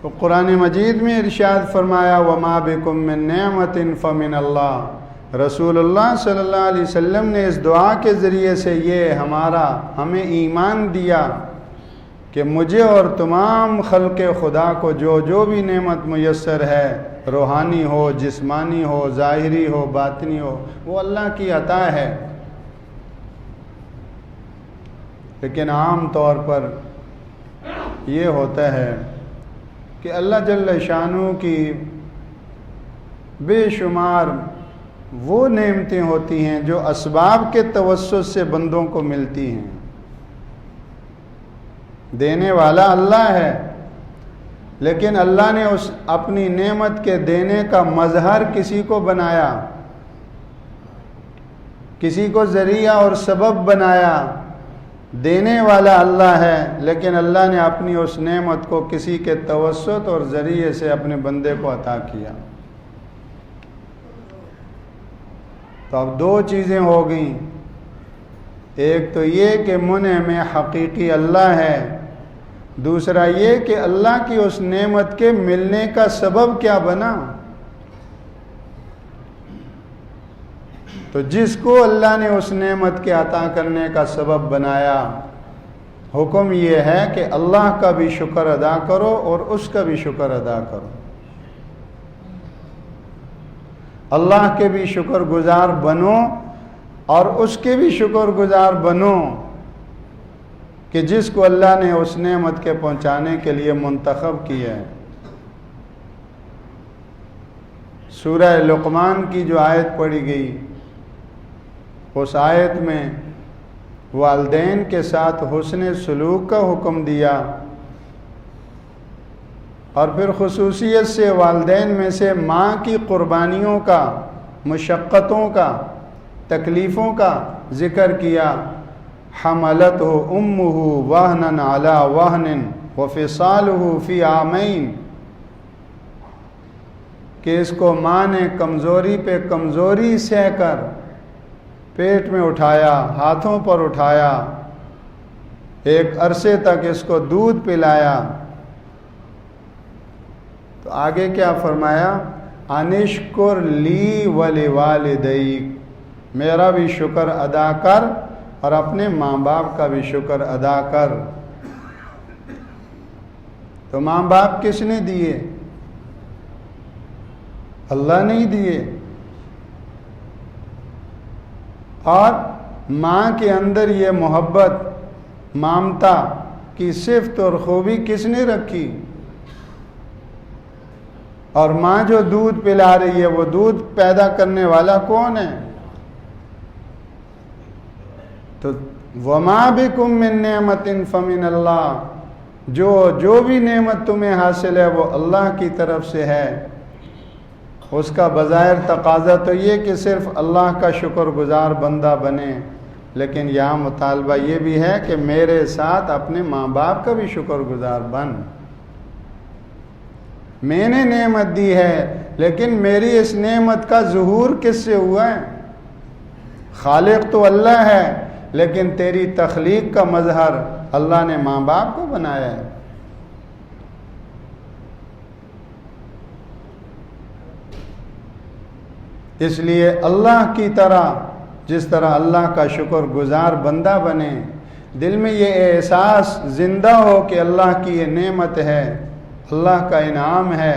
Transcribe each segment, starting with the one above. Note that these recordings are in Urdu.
تو قرآن مجید میں ارشاد فرمایا وما بکم من نعمت فمن اللہ۔ رسول اللہ صلی اللہ علیہ وسلم نے اس دعا کے ذریعے سے یہ ہمیں ایمان دیا کہ مجھے اور تمام خلق خدا کو جو بھی نعمت میسر ہے، روحانی ہو، جسمانی ہو، ظاہری ہو، باطنی ہو، وہ اللہ کی عطا ہے۔ لیکن عام طور پر یہ ہوتا ہے کہ اللہ جل شانہ کی بے شمار وہ نعمتیں ہوتی ہیں جو اسباب کے توسط سے بندوں کو ملتی ہیں۔ دینے والا اللہ ہے، لیکن اللہ نے اس اپنی نعمت کے دینے کا مظہر کسی کو بنایا، کسی کو ذریعہ اور سبب بنایا۔ دینے والا اللہ ہے، لیکن اللہ نے اپنی اس نعمت کو کسی کے توسط اور ذریعے سے اپنے بندے کو عطا کیا۔ تو اب دو چیزیں ہو گئیں، ایک تو یہ کہ منعم حقیقی اللہ ہے، دوسرا یہ کہ اللہ کی اس نعمت کے ملنے کا سبب کیا بنا۔ تو جس کو اللہ نے اس نعمت کے عطا کرنے کا سبب بنایا، حکم یہ ہے کہ اللہ کا بھی شکر ادا کرو اور اس کا بھی شکر ادا کرو، اللہ کے بھی شکر گزار بنو اور اس کے بھی شکر گزار بنو کہ جس کو اللہ نے اس نعمت کے پہنچانے کے لیے منتخب کیا ہے۔ سورہ لقمان کی جو آیت پڑھی گئی، اس آیت میں والدین کے ساتھ حسن سلوک کا حکم دیا، اور پھر خصوصیت سے والدین میں سے ماں کی قربانیوں کا، مشقتوں کا، تکلیفوں کا ذکر کیا۔ حملتہ امہ وہنا علی وہن وفصالہ فی عامین، کہ اس کو ماں نے کمزوری پہ کمزوری سہ کر پیٹ میں اٹھایا، ہاتھوں پر اٹھایا، ایک عرصے تک اس کو دودھ پلایا۔ تو آگے کیا فرمایا؟ انشکر لی ولوالدیک، میرا بھی شکر ادا کر اور اپنے ماں باپ کا بھی شکر ادا کر۔ تو ماں باپ کس نے دیے؟ اللہ نے ہی دیے۔ اور ماں کے اندر یہ محبت، مامتا کی صفت اور خوبی کس نے رکھی؟ اور ماں جو دودھ پلا رہی ہے، وہ دودھ پیدا کرنے والا کون ہے؟ تو وما بکم من نعمت فمن اللہ، جو بھی نعمت تمہیں حاصل ہے وہ اللہ کی طرف سے ہے۔ اس کا بظاہر تقاضا تو یہ کہ صرف اللہ کا شکر گزار بندہ بنے، لیکن یہاں مطالبہ یہ بھی ہے کہ میرے ساتھ اپنے ماں باپ کا بھی شکر گزار بن۔ میں نے نعمت دی ہے، لیکن میری اس نعمت کا ظہور کس سے ہوا ہے؟ خالق تو اللہ ہے، لیکن تیری تخلیق کا مظہر اللہ نے ماں باپ کو بنایا ہے۔ اس لیے اللہ کی طرح، جس طرح اللہ کا شکر گزار بندہ بنے، دل میں یہ احساس زندہ ہو کہ اللہ کی یہ نعمت ہے، اللہ کا انعام ہے،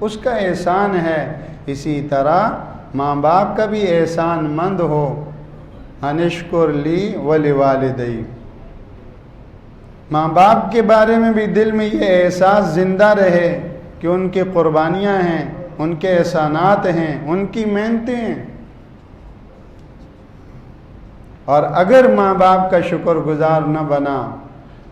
اس کا احسان ہے، اسی طرح ماں باپ کا بھی احسان مند ہو۔ انشکر لی ولوالدی، ماں باپ کے بارے میں بھی دل میں یہ احساس زندہ رہے کہ ان کی قربانیاں ہیں، ان کے احسانات ہیں، ان کی محنتیں ہیں۔ اور اگر ماں باپ کا شکر گزار نہ بنا،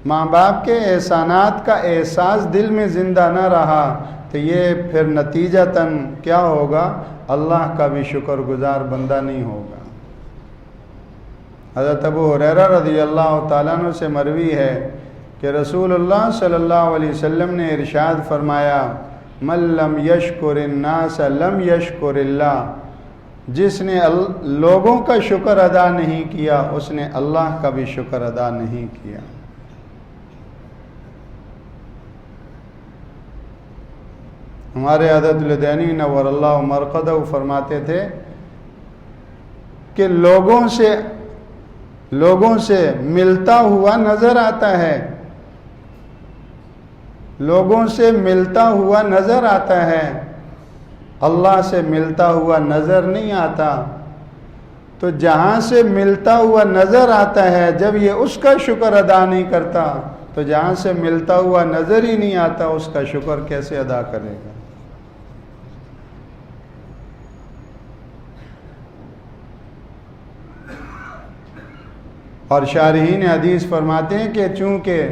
ماں باپ کے احسانات کا احساس دل میں زندہ نہ رہا، تو یہ پھر نتیجتاً کیا ہوگا؟ اللہ کا بھی شکر گزار بندہ نہیں ہوگا۔ حضرت ابو ہریرہ رضی اللہ تعالیٰ عنہ سے مروی ہے کہ رسول اللہ صلی اللہ علیہ وسلم نے ارشاد فرمایا، من لم یشکر الناس لم یشکر اللہ، جس نے لوگوں کا شکر ادا نہیں کیا، اس نے اللہ کا بھی شکر ادا نہیں کیا۔ ہمارے حضرت لدینی نور اللہ مرقدہ فرماتے تھے کہ لوگوں سے ملتا ہوا نظر آتا ہے، لوگوں سے ملتا ہوا نظر آتا ہے، اللہ سے ملتا ہوا نظر نہیں آتا۔ تو جہاں سے ملتا ہوا نظر آتا ہے، جب یہ اس کا شکر ادا نہیں کرتا تو جہاں سے ملتا ہوا نظر ہی نہیں آتا اس کا شکر کیسے ادا کرے گا؟ اور شارحین حدیث فرماتے ہیں کہ چونکہ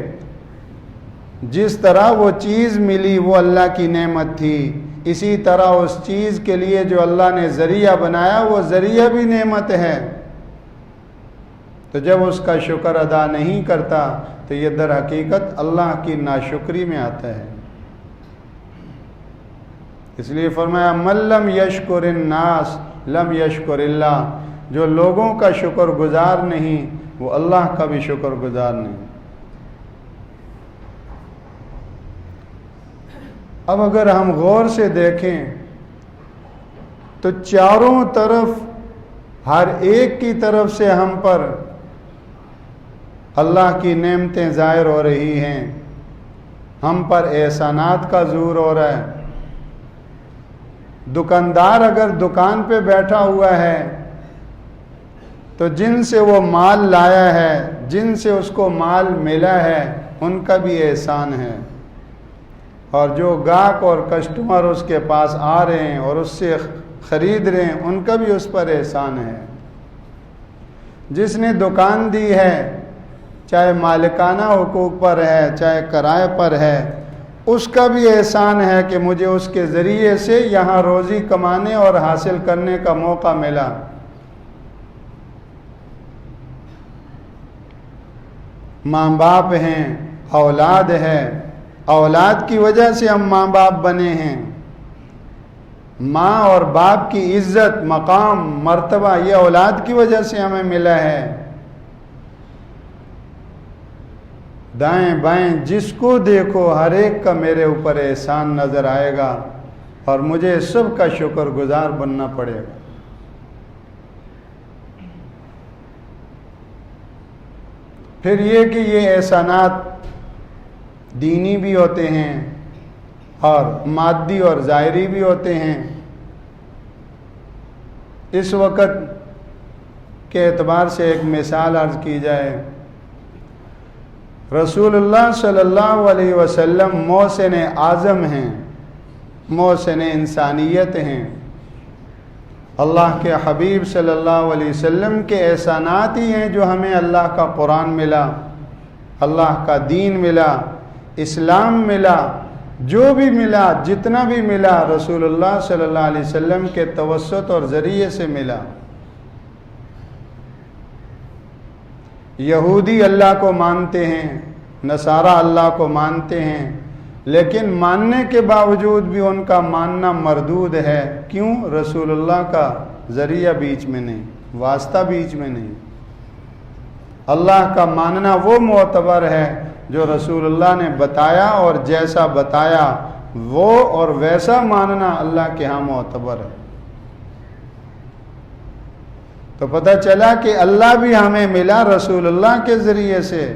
جس طرح وہ چیز ملی وہ اللہ کی نعمت تھی، اسی طرح اس چیز کے لیے جو اللہ نے ذریعہ بنایا وہ ذریعہ بھی نعمت ہے۔ تو جب اس کا شکر ادا نہیں کرتا تو یہ در حقیقت اللہ کی ناشکری میں آتا ہے۔ اس لیے فرمایا من لم یشکر الناس لم یشکر اللہ، جو لوگوں کا شکر گزار نہیں وہ اللہ کا بھی شکر گزار نہیں۔ اب اگر ہم غور سے دیکھیں تو چاروں طرف ہر ایک کی طرف سے ہم پر اللہ کی نعمتیں ظاہر ہو رہی ہیں، ہم پر احسانات کا ظہور ہو رہا ہے۔ دکاندار اگر دکان پہ بیٹھا ہوا ہے تو جن سے وہ مال لایا ہے، جن سے اس کو مال ملا ہے، ان کا بھی احسان ہے، اور جو گاہک اور کسٹمر اس کے پاس آ رہے ہیں اور اس سے خرید رہے ہیں ان کا بھی اس پر احسان ہے۔ جس نے دکان دی ہے، چاہے مالکانہ حقوق پر ہے چاہے کرائے پر ہے، اس کا بھی احسان ہے کہ مجھے اس کے ذریعے سے یہاں روزی کمانے اور حاصل کرنے کا موقع ملا۔ ماں باپ ہیں، اولاد ہے، اولاد کی وجہ سے ہم ماں باپ بنے ہیں۔ ماں اور باپ کی عزت، مقام، مرتبہ یہ اولاد کی وجہ سے ہمیں ملا ہے۔ دائیں بائیں جس کو دیکھو ہر ایک کا میرے اوپر احسان نظر آئے گا اور مجھے سب کا شکر گزار بننا پڑے گا۔ پھر یہ کہ یہ احسانات دینی بھی ہوتے ہیں اور مادی اور ظاہری بھی ہوتے ہیں۔ اس وقت کے اعتبار سے ایک مثال عرض کی جائے، رسول اللہ صلی اللہ علیہ وسلم محسن اعظم ہیں، محسن انسانیت ہیں۔ اللہ کے حبیب صلی اللہ علیہ وسلم کے احسانات ہی ہیں جو ہمیں اللہ کا قرآن ملا، اللہ کا دین ملا، اسلام ملا، جو بھی ملا، جتنا بھی ملا رسول اللہ صلی اللہ علیہ وسلم کے توسط اور ذریعے سے ملا۔ یہودی اللہ کو مانتے ہیں، نصارہ اللہ کو مانتے ہیں، لیکن ماننے کے باوجود بھی ان کا ماننا مردود ہے۔ کیوں؟ رسول اللہ کا ذریعہ بیچ میں نہیں، واسطہ بیچ میں نہیں۔ اللہ کا ماننا وہ معتبر ہے جو رسول اللہ نے بتایا، اور جیسا بتایا وہ اور ویسا ماننا اللہ کے ہاں معتبر ہے۔ تو پتہ چلا کہ اللہ بھی ہمیں ملا رسول اللہ کے ذریعے سے۔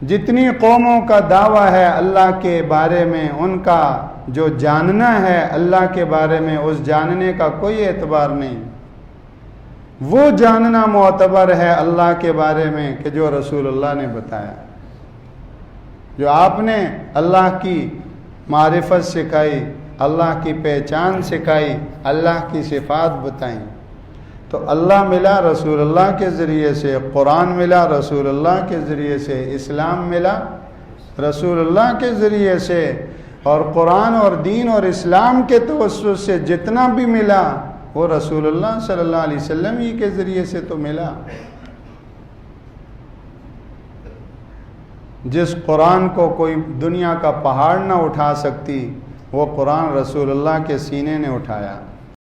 جتنی قوموں کا دعویٰ ہے اللہ کے بارے میں، ان کا جو جاننا ہے اللہ کے بارے میں، اس جاننے کا کوئی اعتبار نہیں۔ وہ جاننا معتبر ہے اللہ کے بارے میں کہ جو رسول اللہ نے بتایا، جو آپ نے اللہ کی معرفت سکھائی، اللہ کی پہچان سکھائی، اللہ کی صفات بتائیں۔ تو اللہ ملا رسول اللہ کے ذریعے سے، قرآن ملا رسول اللہ کے ذریعے سے، اسلام ملا رسول اللہ کے ذریعے سے، اور قرآن اور دین اور اسلام کے توسط سے جتنا بھی ملا وہ رسول اللہ صلی اللہ علیہ وسلم ہی کے ذریعے سے تو ملا۔ جس قرآن کو کوئی دنیا کا پہاڑ نہ اٹھا سکتی، وہ قرآن رسول اللہ کے سینے نے اٹھایا۔